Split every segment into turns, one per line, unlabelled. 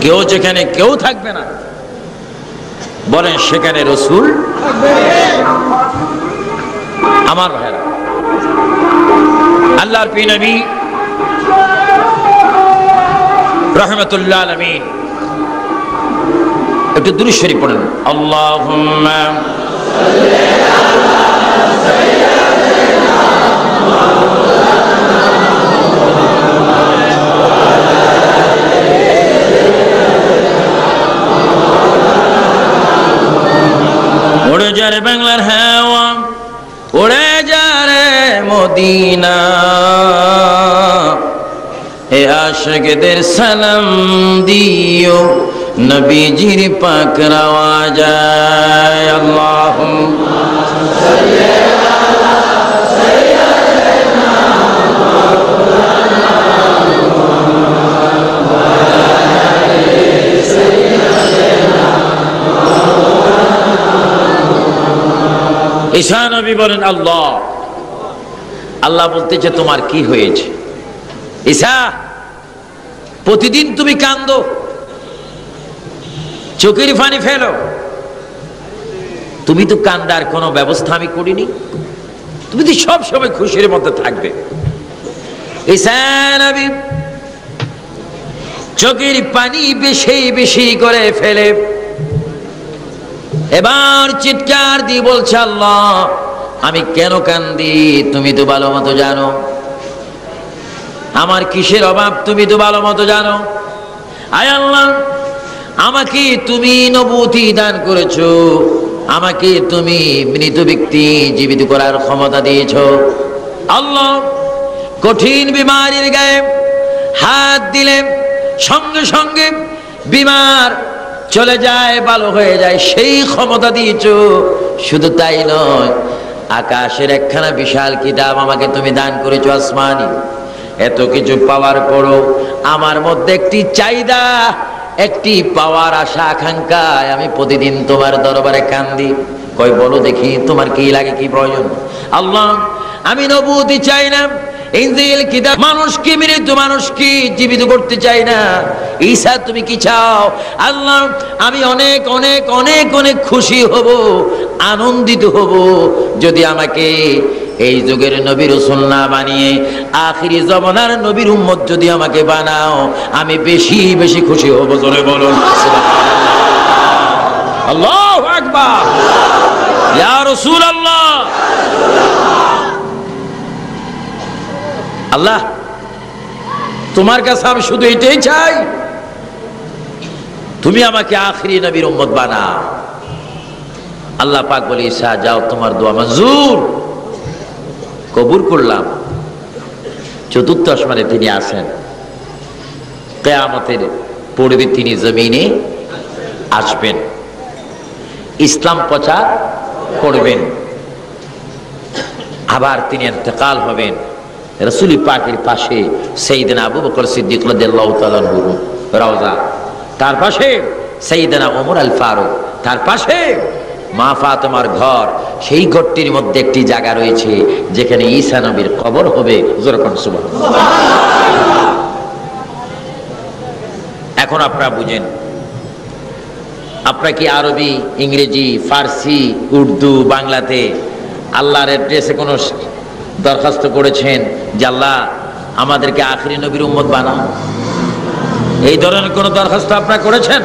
কেউ যেখানে কেউ থাকবে না, বলেন সেখানে রাসূল থাকবে। আমার ভাইরা, আল্লাহর প্রিয় নবী রাহমাতুল্লাহ আলামিন একটু দুরূদ শরীফ পড়েন। আল্লাহুম্মা উড়ে যা রে বাংলার হাওয়া, উড়ে যা রে মদিনা, হে আশিকদের সালাম দিও, নবীজির পাক রওয়াজায়। আল্লাহুম্মা সাল্লি আলা সাইয়্যিদিনা ঈসা নবী বলেন আল্লাহ, আল্লাহ বলতেছে তোমার কি হয়েছে ঈসা? প্রতিদিন তুমি কান্দো, চোখের পানি ফেলো, তুমি তো কান্দার কোনো ব্যবস্থা আমি করিনি, তুমি তো সব সময় খুশির মধ্যে থাকবে। ঈসা নবী চোখের পানি বেশি বেশি করে ফেলে এবার চিৎকার দিয়ে বলছে আল্লাহ আমি কেন কান্দি তুমি তো ভালো মতো জানো, আমার কিসের অভাব তুমি তো ভালো মতো জানো। আয় আল্লাহ, আমাকে তুমি নবুয়তি দান করেছো, আমাকে তুমি মৃত ব্যক্তি জীবিত করার ক্ষমতা দিয়েছো। আল্লাহ, কঠিন বিমারির গায়ে হাত দিলে সঙ্গে সঙ্গে বিমার চলে যায়, ভালো হয়ে যায়, সেই ক্ষমতা দিয়েছো। শুধু তাই নয়, আকাশের একখানা বিশাল কিতাব আমাকে তুমি দান করেছো আসমানি। এত কিছু পাওয়ার পরও আমার মধ্যে একটি চাহিদা, একটি পাওয়ার আশা আকাঙ্ক্ষায় আমি প্রতিদিন তোমার দরবারে কান্দি। কই বলো দেখি তোমার কি লাগে, কি প্রয়োজন? আল্লাহ, আমি নবুয়তি চাই না, ইনজিল কিতাব মানুষকে মৃত মানুষকে জীবিত করতে চাই না। ঈসা তুমি কি চাও? আল্লাহ, আমি অনেক অনেক অনেক অনেক খুশি হব, আনন্দিত হব যদি আমাকে এই যুগের নবী রাসূল না বানিয়ে আখিরি জামানার নবীর উম্মত যদি আমাকে বানাও, আমি বেশি বেশি খুশি হব। জোরে বলুন সুবহানাল্লাহ। আল্লাহু আকবার। ইয়া রাসূলুল্লাহ। আল্লাহ, তোমার কাছে আমি শুধু এটাই চাই, তুমি আমাকে আখিরি নবীর উম্মত বানাও। আল্লাহ পাক বলে ঈসা যাও, তোমার দোয়া মঞ্জুর, কবুল করলাম। চতুর্থ আসমানে তিনি আসেন, কিয়ামতের পূর্বে তিনি জমিনে আসবেন, ইসলাম প্রচার করবেন, আবার তিনি ইন্তেকাল হবেন। রাসূল পাকের পাশে সাইয়েদনা আবু বকর সিদ্দিক রাদিয়াল্লাহু তাআলা আনহু রওজা, তার পাশে সাইয়েদনা ওমর আল ফারুক, তার পাশে মা ফাতেমার ঘর। সেই ঘরটির মধ্যে একটি জায়গা রয়েছে যেখানে ঈসা নবীর কবর হবে। যেরকম সুবহানাল্লাহ। এখন আপনারা বুঝেন, আপনারা কি আরবি, ইংরেজি, ফার্সি, উর্দু, বাংলাতে আল্লাহর অ্যাড্রেসে কোনো দরখাস্ত করেছেন যে আল্লাহ আমাদেরকে আখিরি নবীর উম্মত বানাও? এই ধরনের কোন দরখাস্ত আপনারা করেছেন?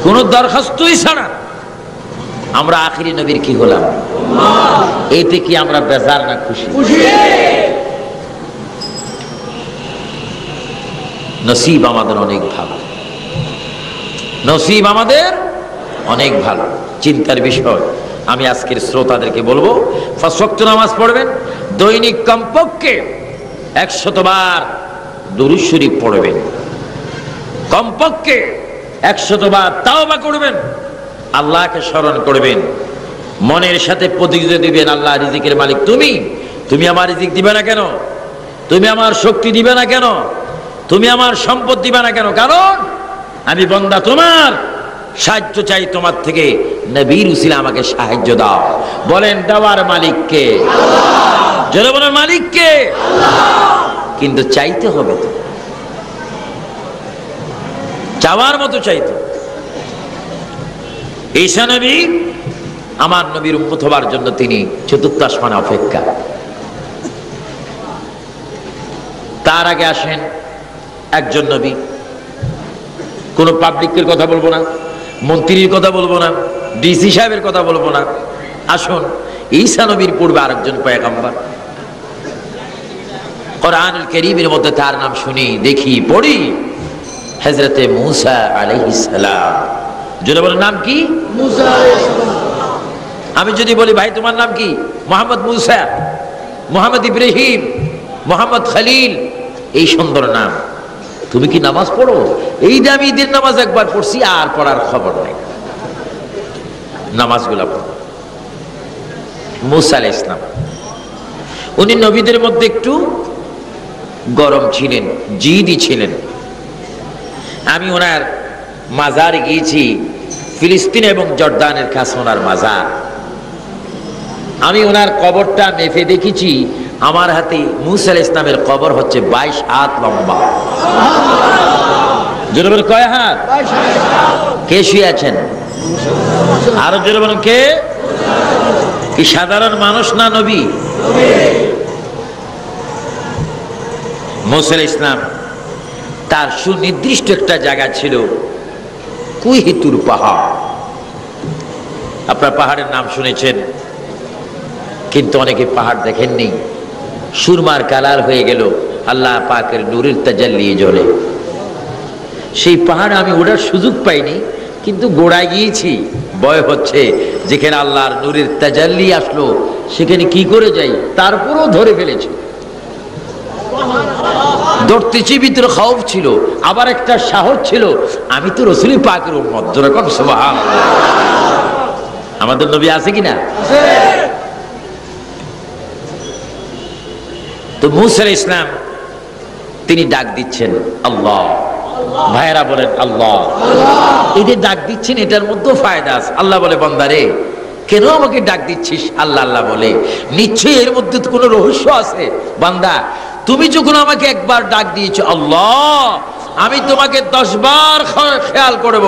কোন দরখাস্তই ছাড়া আমরা আখিরি নবীর কি হলাম? এতে কি আমরা বেজার না খুশি? নসিব আমাদের অনেক ভালো, নসিব আমাদের অনেক ভালো। চিন্তার বিষয়। আমি আজকের শ্রোতাদেরকে বলবো, ৫ ওয়াক্ত নামাজ পড়বেন, দৈনিক কমপক্ষে ১০০ বার দুরূদ শরীফ পড়বেন, কমপক্ষে ১০০ বার তাওবা করবেন, আল্লাহকে স্মরণ করবেন, মনের সাথে প্রতিযোগিতা দিবেন, আল্লাহ রিজিকের মালিক তুমি, তুমি আমার রিজিক দিবে না কেন? তুমি আমার শক্তি দিবে না কেন? তুমি আমার সম্পদ দিবে না কেন? কারণ আমি বান্দা তোমার, সাহায্য চাই তোমার থেকে, নবীর উসিলা আমাকে সাহায্য দাও। বলেন দেওয়ার মালিক কে? আল্লাহ। জোরে বলেন মালিক কে? আল্লাহ। কিন্তু চাইতে হবে তো। চাওয়ার মতো চাইতো। ঈসা নবী আমার নবীর উম্মত হবার জন্য তিনি চতুর্থ আসমানে অপেক্ষা। তার আগে আসেন একজন নবী। কোন পাবলিকের কথা বলবো না, মন্ত্রীর কথা বলবো না, ডিসি সাহেবের কথা বলবো না। আসুন ঈসা নবীর পূর্বে আরেকজন পয়গম্বর, কোরআনুল কারীমের মধ্যে তার নাম শুনি, দেখি, পড়ি, হযরতে মূসা আলাইহিস সালাম। যদি বলেন নাম কি? মূসা আলাইহিস সালাম। আমি যদি বলি ভাই তোমার নাম কি? মোহাম্মদ মূসা, মোহাম্মদ ইব্রাহিম, মোহাম্মদ খলিল, এই সুন্দর নাম। তুমি কি নামাজ পড়ো? এই যে আমি ঈদের নামাজ একবার পড়ছি, আর পড়ার খবর নাই। নামাজগুলা পড়ো। মূসা আলাইহিস সালাম উনি নবীদের মধ্যে একটু গরম ছিলেন, জিদি ছিলেন। আমি ওনার মাজারে গিয়েছি, ফিলিস্তিন এবং জর্দানের কাছে ওনার মাজার। আমি ওনার কবরটা মেপে দেখেছি, আমার হাতে মূসা আলাইহিস সালামের কবর হচ্ছে 22 হাত লম্বা। জোরে বলেন কয় হাত? কে শুয়ে আছেন? আরো জোরে বলেন কে? কি সাধারণ মানুষ না নবী? মূসা আলাইহিস সালাম তার সুনির্দিষ্ট একটা জায়গা ছিল, কুহিতুর পাহাড়। আপনার পাহাড়ের নাম শুনেছেন, কিন্তু অনেকে পাহাড় দেখেননি। সুরমার কালার হয়ে গেল আল্লাহ পাকের নূরের তাজাল্লি জ্বলে। সেই পাহাড়ে আমি ওঠার সুযোগ পাইনি, কিন্তু গোড়ায় গিয়েছি। ভয় হচ্ছে, যেখানে আল্লাহর নূরের তাজাল্লি আসলো সেখানে কি করে যাই, তারপরও ধরে ফেলেছি। ধরতেছি, ভিতরে খাউফ ছিল, আবার একটা সাহস ছিল, আমি তো রাসূল পাকের উম্মত। যেরকম সুবহানাল্লাহ। আমাদের নবী আছে কিনা? তো মূসা আলাইহিস সালাম তিনি ডাক দিচ্ছেন আল্লাহ। ভাইরা বলেন আল্লাহ। এই যে ডাক দিচ্ছেন, এটার মধ্যেও ফায়দা আছে। আল্লাহ বলে বান্দারে কেন আমাকে ডাক দিচ্ছিস? আল্লাহ আল্লাহ বলে, নিশ্চয়ই এর মধ্যে তো কোনো রহস্য আছে। বান্দা তুমি যখন আমাকে একবার ডাক দিয়েছো আল্লাহ, আমি তোমাকে 10 বার খেয়াল করব।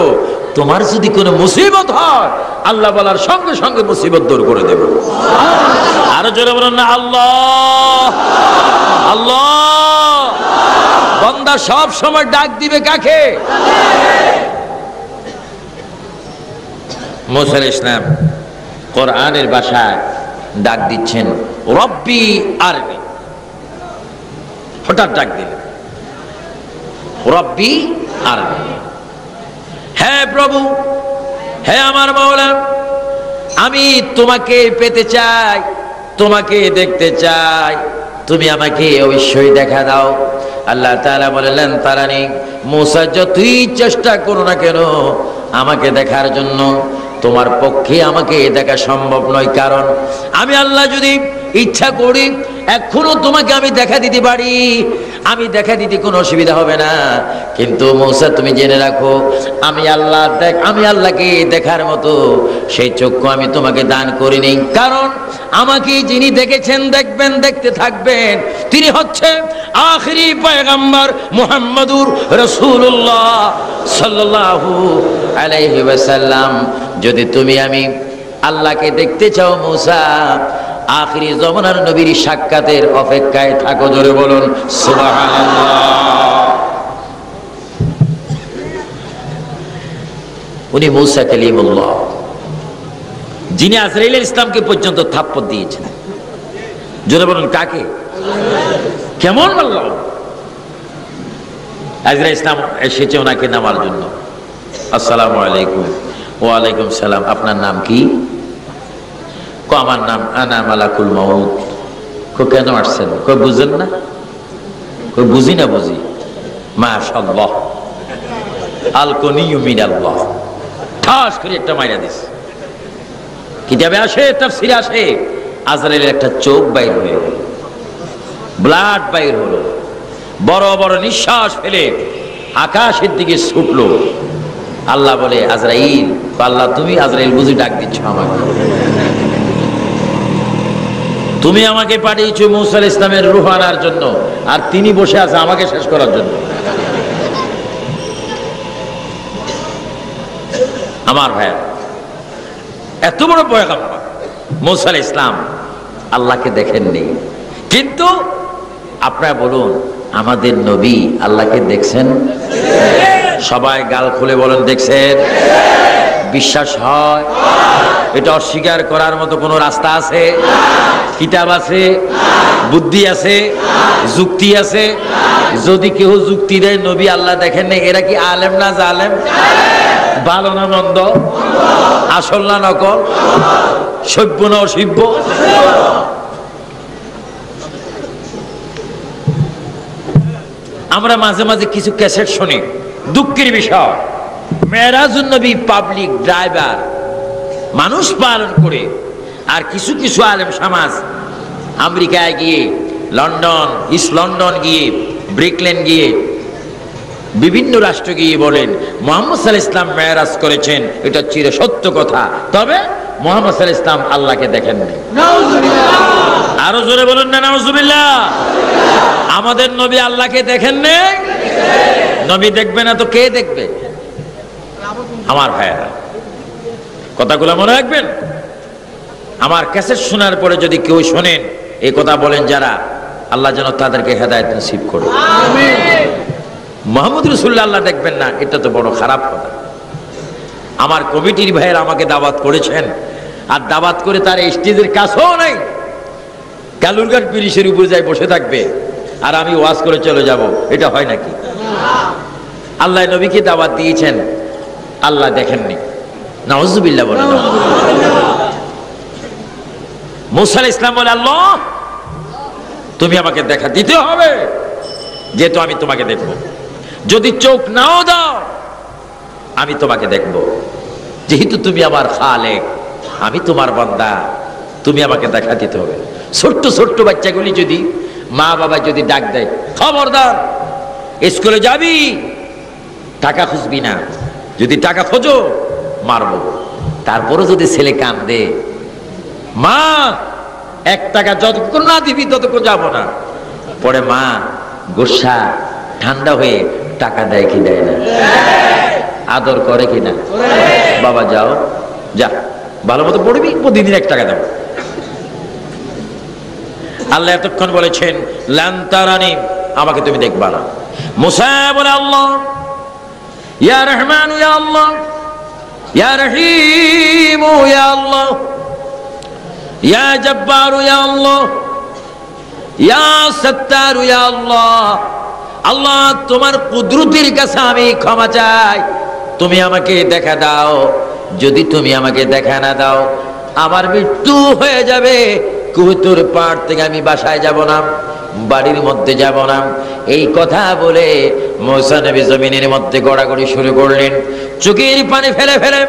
তোমার যদি কোনো মুসিবত হয়, আল্লাহ বলার সঙ্গে সঙ্গে মুসিবত দূর করে দেব। আরো জোরে বলেন না আল্লাহ আল্লাহ। বান্দা সব সময় ডাক দিবে কাকে? মূসা আলাইহিস সালাম কোরআনের ভাষায় ডাক দিচ্ছেন রব্বি আরনি। হঠাৎ ডাক দিলেন রব্বি আরনি। হে প্রভু, হে আমার মাওলা, আমি তোমাকে পেতে চাই, তোমাকে দেখতে চাই, তুমি আমাকে অবশ্যই দেখা দাও। আল্লাহ তাআলা বললেন তারানি, মূসা যতই চেষ্টা করো না কেন আমাকে দেখার জন্য, তোমার পক্ষে আমাকে দেখা সম্ভব নয়। কারণ আমি আল্লাহ যদি ইচ্ছা করি এখনো তোমাকে আমি দেখা দিতে পারি, আমি দেখা দিতে কোনো অসুবিধা হবে না। কিন্তু মূসা তুমি জেনে রাখো, আমি আল্লাহকে দেখার মতো সেই চক্ষু আমি তোমাকে দান করিনি। কারণ আমাকে যিনি দেখেছেন, দেখবেন, দেখতে থাকবেন, তিনি হচ্ছেন আখিরি পয়গম্বর মুহাম্মদুর রাসূলুল্লাহ সাল্লাল্লাহু আলাইহি ওয়াসাল্লাম। যদি তুমি আমি আল্লাহকে দেখতে চাও মূসা, আখিরি জমানার নবীর সাক্ষাতের অপেক্ষায় থাকো। জোরে বলুন সুবহানাল্লাহ। উনি মূসা কালিমুল্লাহ, যিনি আজরাইল ইসলামকে পর্যন্ত থাপ্পড় দিয়েছেন। জোরে বলুন কাকে? কেমন বললাম? আজরাইল ইসলাম এসেছে ওনাকে নামার জন্য। আসসালামু আলাইকুম। ওয়ালাইকুম সালাম। আপনার নাম কি? আমার নাম আনা মালাকুল মাউত। কেন আসছেন? বুঝেন না? বুঝি না বুঝি। মাশাআল্লাহ, আলকুনিয়ু মিনাল্লাহ। ঠাস করে একটা মাইরা দিস। কিতাবে আসে, তাফসীরে আসে, আজরাইলের একটা চোখ বাইর হয়ে গেল, ব্লাড বাইর হলো, বড় বড় নিঃশ্বাস ফেলে আকাশের দিকে ছুটলো। আল্লাহ বলে আজরাইল, আল্লাহ তুমি? আজরাইল বুঝি ডাক দিচ্ছ আমাকে? তুমি আমাকে পাঠিয়েছো মূসা আলাইহিস সালামের রূহ আনার জন্য, আর তিনি বসে আছে আমাকে শেষ করার জন্য। আমার ভাই, এত বড় পয়গম্বর মুসা আলাইহিস সালাম আল্লাহকে দেখেননি, কিন্তু আপনারা বলুন আমাদের নবী আল্লাহকে দেখছেন? সবাই গাল খুলে বলেন দেখছেন। বিশ্বাস হয়? এটা অস্বীকার করার মতো কোনো রাস্তা আছে? কিতাব আছে? বুদ্ধি আছে? যুক্তি আছে? যদি কেউ যুক্তি দেয় নবী আল্লাহ দেখেন না, এরা কি আলেম না জালেম? ভালো না মন্দ? আসল না নকল? সভ্য না অসভ্য? আমরা মাঝে মাঝে কিছু ক্যাসেট শুনি, দুঃখের বিষয়, মেরাজুন নবী পাবলিক ড্রাইভার মানুষ পালন করে, আর কিছু কিছু আলেম সমাজ আমেরিকায় গিয়ে, লন্ডন, ইস্ট লন্ডন গিয়ে, ব্রিকল্যান্ড গিয়ে, বিভিন্ন রাষ্ট্র গিয়ে বলেন মুহাম্মদ সাল্লাল্লাহু আলাইহি ওয়াসাল্লাম মেরাজ করেছেন, এটা চির সত্য কথা, তবে মুহাম্মদ সাল্লাল্লাহু আলাইহি ওয়াসাল্লাম আল্লাহকে দেখেননি। নাউজুবিল্লাহ! আরো জোরে বলুন না নাউজুবিল্লাহ! আমাদের নবী আল্লাহকে দেখেননি? নবী দেখবে না তো কে দেখবে? আমার ভাইয়েরা, কথাগুলো মনে রাখবেন। আমার ক্যাসেট শোনার পরে যদি কেউ শোনেন এই কথা বলেন যারা, আল্লাহ যেন তাদেরকে হেদায়েত নসিব করুন। আমিন। মুহাম্মদ রাসূলুল্লাহ আল্লাহ দেখবেন না, এটা তো বড় খারাপ কথা। আমার কমিটির ভাইয়েরা আমাকে দাওয়াত করেছেন, আর দাওয়াত করে তার স্টেজের কাছেও নাই, কালুরঘাট ব্রিজের উপরে যাই বসে থাকবে আর আমি ওয়াজ করে চলে যাব, এটা হয় নাকি? আল্লাহ নবীকে দাওয়াত দিয়েছেন, আল্লাহ দেখেননি। নাউজুবিল্লাহ বলেন। মুসা আলাইহিস সালাম বলে আল্লাহ তুমি আমাকে দেখা দিতে হবে, যেহেতু আমি তোমাকে দেখব, যদি চোখ নাও দাও আমি তোমাকে দেখব, যেহেতু তুমি আমার খালেক, আমি তোমার বান্দা, তুমি আমাকে দেখা দিতে হবে। ছোট্ট ছোট্ট বাচ্চাগুলি যদি মা বাবা যদি ডাক দেয়, খবরদার স্কুলে যাবি, টাকা খুঁজবি না, যদি টাকা খোঁজো মারবো। তারপরও যদি ছেলে কান্দে, মা 1 টাকা যতক্ষণ না দিবি ততক্ষণ যাবো না, পরে মা গোসা ঠান্ডা হয়ে টাকা দেয় কি দেয় না? আদর করে কিনা? বাবা যাও, যা ভালো মতো পড়বি, প্রতিদিন 1 টাকা দেবো। আল্লাহ এতক্ষণ বলেছেন লান তারানি, আমাকে তুমি দেখবা না। মুসা বলে আল্লাহ ইয়া রহমান ইয়া আল্লাহ, ইয়া রহিম ইয়া আল্লাহ, ইয়া জব্বার ইয়া আল্লাহ, ইয়া সত্তার ইয়া আল্লাহ, আল্লাহ তোমার কুদরতের কাছে আমি ক্ষমা চাই, তুমি আমাকে দেখা দাও। যদি তুমি আমাকে দেখা না দাও আমার মৃত্যু হয়ে যাবে, কুহুতুর পাড় থেকে আমি বাসায় যাব না, বাড়ির মধ্যে যাব না। এই কথা বলে মুসা নবী জমিনের মধ্যে গড়াগড়ি শুরু করলেন, চোখের পানি ফেলে ফেলে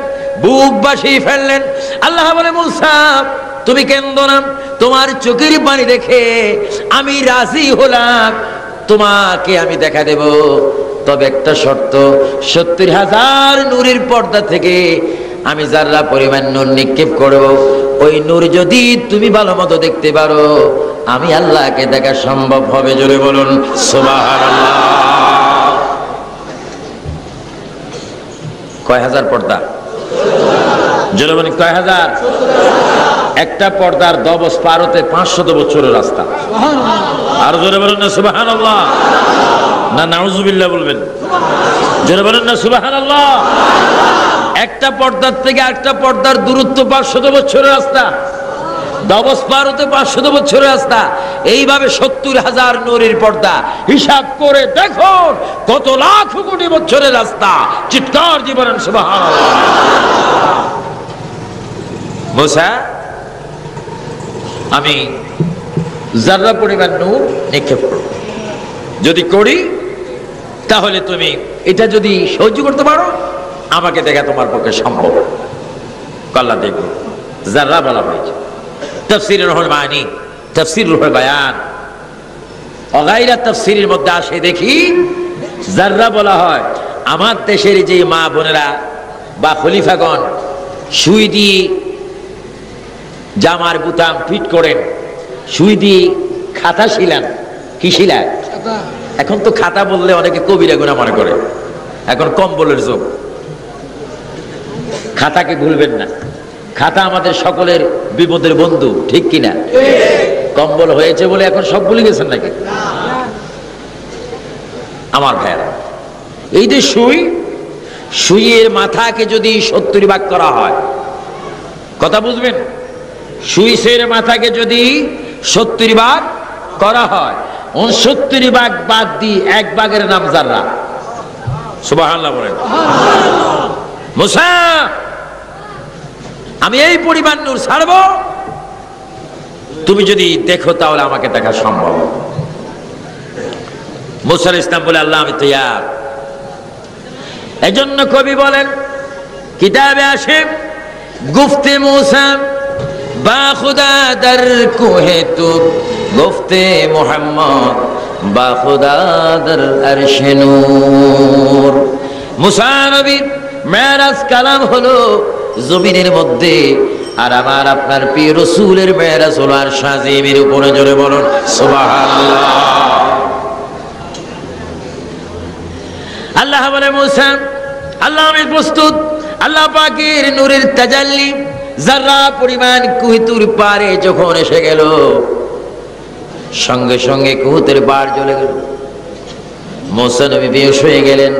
বুক ভাসিয়ে ফেললেন। আল্লাহ বলে মুসা তুমি কেন্দো না, তোমার চোখের পানি দেখে আমি রাজি হলাম, তোমাকে আমি দেখা দেব, তবে একটা শর্ত, 70,000 নূরের পর্দা থেকে আমি যারা পরিমাণ নূর নিক্ষেপ করব, ওই নূর যদি তুমি ভালো মতো দেখতে পারো আমি আল্লাহকে দেখা সম্ভব হবে। জোরে বলুন সুবহানাল্লাহ। কয় হাজার পর্দা? জোরে বলুন কয় হাজার? একটা পর্দার 10 পার হতে 500 বছরের রাস্তা। আর জোরে বলুন না সুবহানাল্লাহ, না নাউজুবিল্লাহ বলবেন? জোরে বলুন না সুবহানাল্লাহ। একটা পর্দার থেকে আরেকটা পর্দার দূরত্ব 500 বছরের রাস্তা, 10 পার হতে 500 বছরের রাস্তা। এইভাবে 70,000 নূরের পর্দা, হিসাব করে দেখো কত লাখ কোটি বছরের রাস্তা। চিৎকার দিয়ে বলেন সুবহানাল্লাহ। মুসা আমি যারা পরিমাণ নূর নিক্ষেপ করব, যদি করি তাহলে তুমি এটা যদি সহ্য করতে পারো আমাকে দেখা তোমার পক্ষে সম্ভব। আল্লাহ দেখো যারা বলা হয়েছে তাফসীরে রুহুল মাআনি, তাফসীর রুহুল বায়ান, অগাইরা তাফসীরের মধ্যে আসে দেখি যারা বলা হয় আমার দেশের যে মা বোনেরা বা খলিফাগণ সুই দিয়ে জামার বুতাম ফিট করেন, সুই দিয়ে খাতা শিলান, কি শিলান? এখন তো খাতা বললে অনেকে কবিরা গুনাহ মনে করে, এখন কম্বলের যুগ। খাতাকে ভুলবেন না, খাতা আমাদের সকলের বিপদের বন্ধু, ঠিক কিনা? কম্বল হয়েছে বলে এখন সব ভুলে গেছেন নাকি? আমার ভাইয়েরা, এই যে সুইয়ের মাথাকে যদি 70 ভাগ করা হয়, কথা বুঝবেন, সুইসের মাথাকে যদি 70 ভাগ করা হয়, 69 ভাগ বাদ দিয়ে 1 ভাগের নাম জাররা। সুবহানাল্লাহ বলেন। মুসা, আমি এই পরিমাণ নূর ছাড়বো, তুমি যদি দেখো তাহলে আমাকে দেখা সম্ভব। মুসা আলাইহিস সালাম বলে, আল্লাহ আমি তৈয়ার। এজন্য কবি বলেন, কিতাবে আসে, গুফতে মুসা বা খুদা দর কোহে তুর, গুফতে মুহাম্মদ বা খুদা দর আরশে নূর। মুসা নবীর মেরাজ কালাম হলো জমিনের মধ্যে, আর আমার আপনার প্রিয় রাসূলের মেরাজ হলো আরশ আজিমের উপরে। জোরে বলুন সুবহানাল্লাহ। আল্লাহ বলে, মুসা আল্লাহ আমি প্রস্তুত। আল্লাহ পাকের নূরের তাজাল্লি যারা পরিমাণ কুহিতুর পারে যখন এসে গেল, সঙ্গে সঙ্গে কুহুতের পার জ্বলে গেল। মুসা নবী বেহুশ হয়ে গেলেন।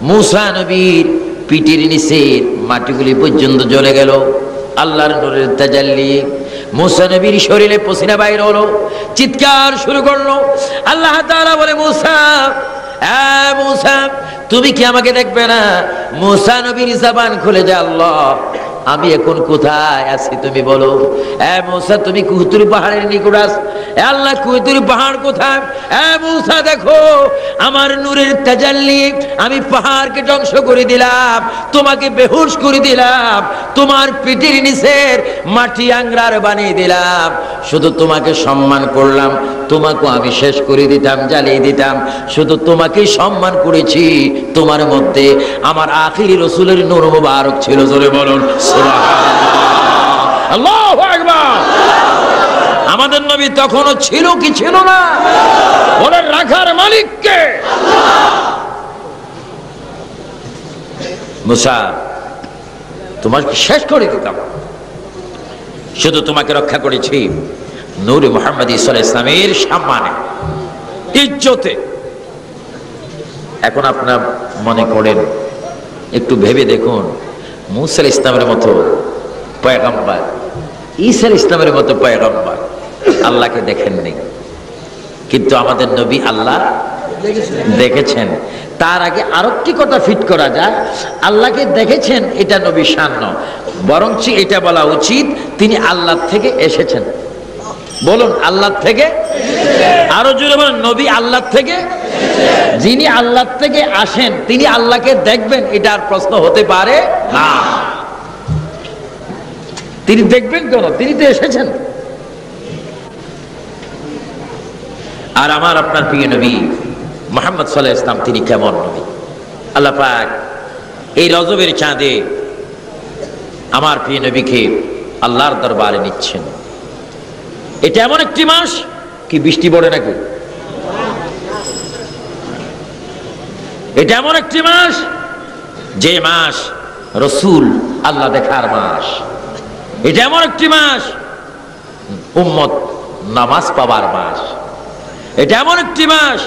মুসা নবীর পিঠের নিচে মাটিগুলি পর্যন্ত জ্বলে গেল আল্লাহর নূরের তাজাল্লি। মুসা নবীর শরীরে পসিনা বাইর হলো, চিৎকার শুরু করলো। আল্লাহ তাআলা বলে, মুসা মুসা তুমি কি আমাকে দেখবে না? মুসা নবীর জবান খুলে যায়, আল্লাহ আমি এখন কোথায় আছি তুমি বলো। মুসা তুমি কুহুতুর পাহাড়ের নিকট আছো। আল্লাহ কুহুতুর পাহাড় কোথায়? মুসা দেখো আমার নূরের তাজাল্লি, আমি পাহাড়কে ধ্বংস করে দিলাম, তোমাকে বেহুশ করে দিলাম, তোমার পিঠের নিচের মাটি আংরার বানিয়ে দিলাম, শুধু তোমাকে সম্মান করলাম, তোমাকে আমি শেষ করে দিতাম, জ্বালিয়ে দিতাম, শুধু তোমাকে সম্মান করেছি। তোমার মধ্যে আমার আখিরি রাসূলের নূর মুবারক ছিল। জোরে বলুন সুবহানাল্লাহ, আল্লাহু আকবার। আমাদের নবী তখনও ছিল কি ছিল না? বলে রাখার মালিক কে? মুসা তোমাকে শেষ করে দিতাম, শুধু তোমাকে রক্ষা করেছি নূরে মুহাম্মদ সাল্লাল্লাহু আলাইহি ওয়াসাল্লামের সম্মানে, ইজ্জতে। এখন আপনার মনে করেন, একটু ভেবে দেখুন, মুসা আলাইহিস সালামের মতো পয়গম্বর, ঈসা আলাইহিস সালামের মতো পয়গম্বর আল্লাহকে দেখেননি, কিন্তু আমাদের নবী আল্লাহ দেখেছেন। তার আগে আরেকটি কথা ফিট করা যায়, আল্লাহকে দেখেছেন এটা নবীর শান নয়, বরঞ্চ এটা বলা উচিত তিনি আল্লাহ থেকে এসেছেন। বলুন আল্লাহ থেকে, আরো জোরে বলুন নবী আল্লাহ থেকে। যিনি আল্লাহ থেকে আসেন তিনি আল্লাহকে দেখবেন, এটা আর প্রশ্ন হতে পারে না। তিনি দেখবেন কেন? তিনি তো এসেছেন। আর আমার আপনার প্রিয় নবী মুহাম্মদ সাল্লাল্লাহু আলাইহি ওয়াসাল্লাম তিনি কেমন নবী? আল্লাহ পাক এই রজবের চাঁদে আমার প্রিয় নবীকে আল্লাহর দরবারে নিচ্ছেন। এটা এমন একটি মাস, কি বৃষ্টি পড়ে নাকি? এটা এমন একটি মাস যে মাস রসুল আল্লাহ দেখার মাস। এটা এমন একটি মাস উম্মত নামাজ পাবার মাস। এটা এমন একটি মাস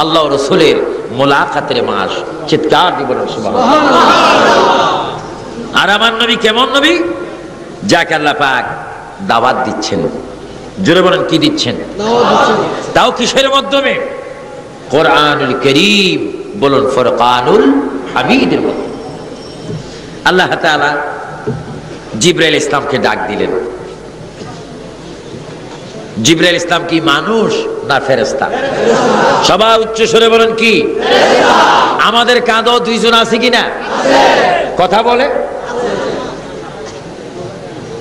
আল্লাহ রসুলের মুলাকাতের মাস। চিৎকার দিয়ে বলুন সুবহানাল্লাহ। আর আমার নবী কেমন নবী? যাকে আল্লাহ পাক দাওয়াত দিচ্ছেন। জোরে বলেন কি দিচ্ছেন? তাও কিসের মাধ্যমে? কোরআনুল কারীম, বলুন ফুরকানুল হামিদের মধ্যে। আল্লাহ তাআলা জিবরাইল ইসলামকে ডাক দিলেন। জিবরাইল ইসলাম কি মানুষ না ফেরেশতা? সবাই উচ্চ স্বরে বলেন কি? আমাদের কাঁধও দুইজন আছে কিনা? কথা বলে